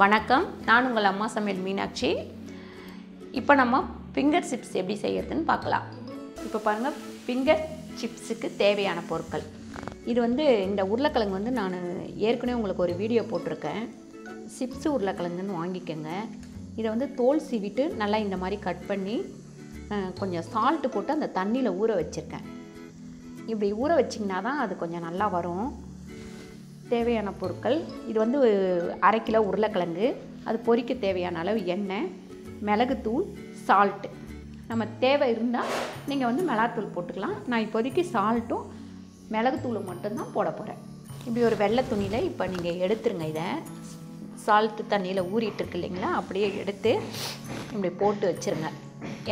வணக்கம், நான் உங்கள் அம்மா சமையல் மீனாட்சி. இப்போ நம்ம ஃபிங்கர் சிப்ஸ் எப்படி செய்யறதுன்னு பார்க்கலாம். இப்போ பாருங்கள், ஃபிங்கர் சிப்ஸுக்கு தேவையான பொருட்கள். இது இந்த உருளைக்கிழங்கு நான் ஏற்கனவே உங்களுக்கு ஒரு வீடியோ போட்டிருக்கேன். சிப்ஸு உருளைக்கிழங்குன்னு வாங்கிக்கோங்க. இதை தோல் சீவிட்டு நல்லா இந்த மாதிரி கட் பண்ணி கொஞ்சம் சால்ட்டு போட்டு அந்த தண்ணியில் ஊற வச்சுருக்கேன். இப்படி ஊற வச்சிங்கன்னா தான் அது கொஞ்சம் நல்லா வரும். தேவையான பொருட்கள் இது 1/2 கிலோ உருளைக்கிழங்கு, அது பொரிக்க தேவையான அளவு எண்ணெய், மிளகுத்தூள், சால்ட்டு. நம்ம தேவை இருந்தால் நீங்கள் மிளகாத்தூள் போட்டுக்கலாம். நான் இப்போதைக்கு சால்ட்டும் மிளகுத்தூளும் மட்டும்தான் போட போகிறேன். இப்படி ஒரு வெள்ளை துணியில் இப்போ நீங்கள் எடுத்துருங்க. இதை சால்ட்டு தண்ணியில் ஊறிட்டுருக்கு இல்லைங்களா, அப்படியே எடுத்து இப்படி போட்டு வச்சுருங்க.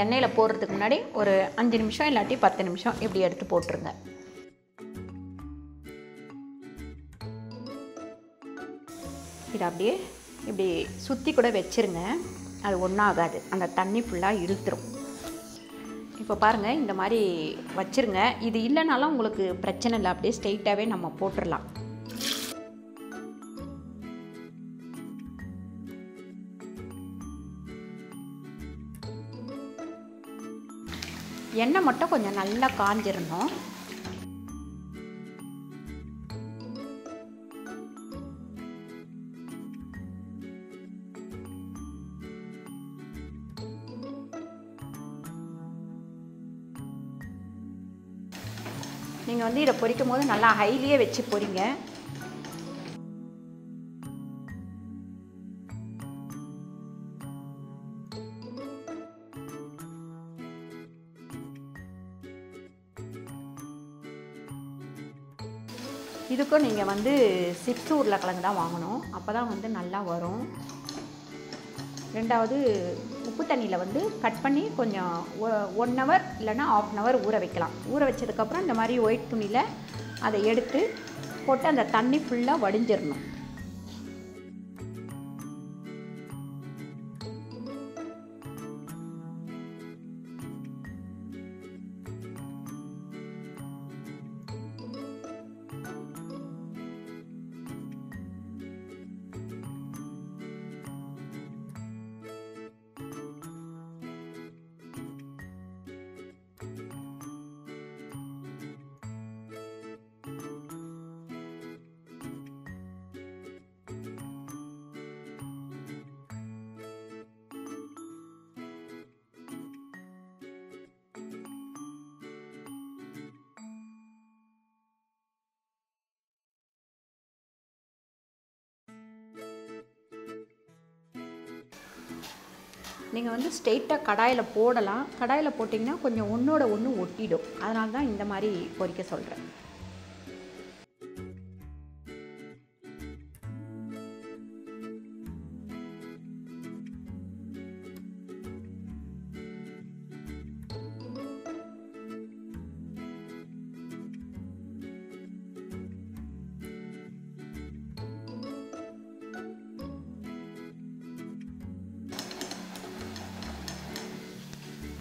எண்ணெயில் போடுறதுக்கு முன்னாடி ஒரு 5 நிமிஷம் இல்லாட்டி 10 நிமிஷம் இப்படி எடுத்து போட்டுருங்க. இதை அப்படியே இப்படி சுற்றி கூட வச்சுருங்க, அது ஒன்றும் ஆகாது. அந்த தண்ணி ஃபுல்லாக இழுத்துரும். இப்போ பாருங்கள், இந்த மாதிரி வச்சுருங்க. இது இல்லைனாலும் உங்களுக்கு பிரச்சனை இல்லை, அப்படியே ஸ்ட்ரெயிட்டாகவே நம்ம போட்டுடலாம். எண்ணெய் மட்டும் கொஞ்சம் நல்லா காஞ்சிடணும். நீங்கள் இதை பொரிக்கும் போது நல்லா ஹைலியே வச்சு பொரிங்க. இதுக்கும் நீங்கள் சிப்ஸ் உருளைக்கிழங்கு தான் வாங்கணும், அப்போ தான் நல்லா வரும். ரெண்டாவது, உப்பு தண்ணியில் கட் பண்ணி கொஞ்சம் 1 ஹவர் இல்லைன்னா 1/2 ஹவர் ஊற வைக்கலாம். ஊற வச்சதுக்கப்புறம் இந்த மாதிரி ஒயிட் துணியில் அதை எடுத்து போட்டு அந்த தண்ணி ஃபுல்லாக வடிஞ்சிடணும். நீங்கள் ஸ்ட்ரெயிட்டாக கடாயில் போடலாம். கடாயில் போட்டிங்கன்னா கொஞ்சம் ஒன்றோட ஒன்று ஒட்டிடும். அதனால தான் இந்த மாதிரி பொரிக்க சொல்கிறேன்.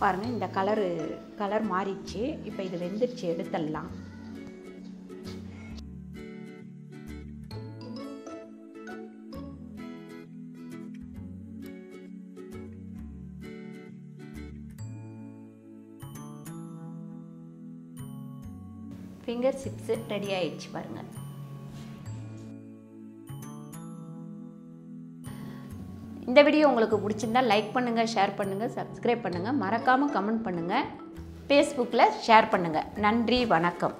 பாருங்கள், இந்த கலர் மாறிடுச்சு. இப்போ இது வெந்துருச்சு, எடுத்துடலாம். ஃபிங்கர் சிப்ஸ் ரெடி ஆயிடுச்சு பாருங்கள். இந்த வீடியோ உங்களுக்கு பிடிச்சிருந்தால் லைக் பண்ணுங்கள், ஷேர் பண்ணுங்கள், சப்ஸ்கிரைப் பண்ணுங்கள், மறக்காமல் கமெண்ட் பண்ணுங்கள், ஃபேஸ்புக்கில் ஷேர் பண்ணுங்கள். நன்றி, வணக்கம்.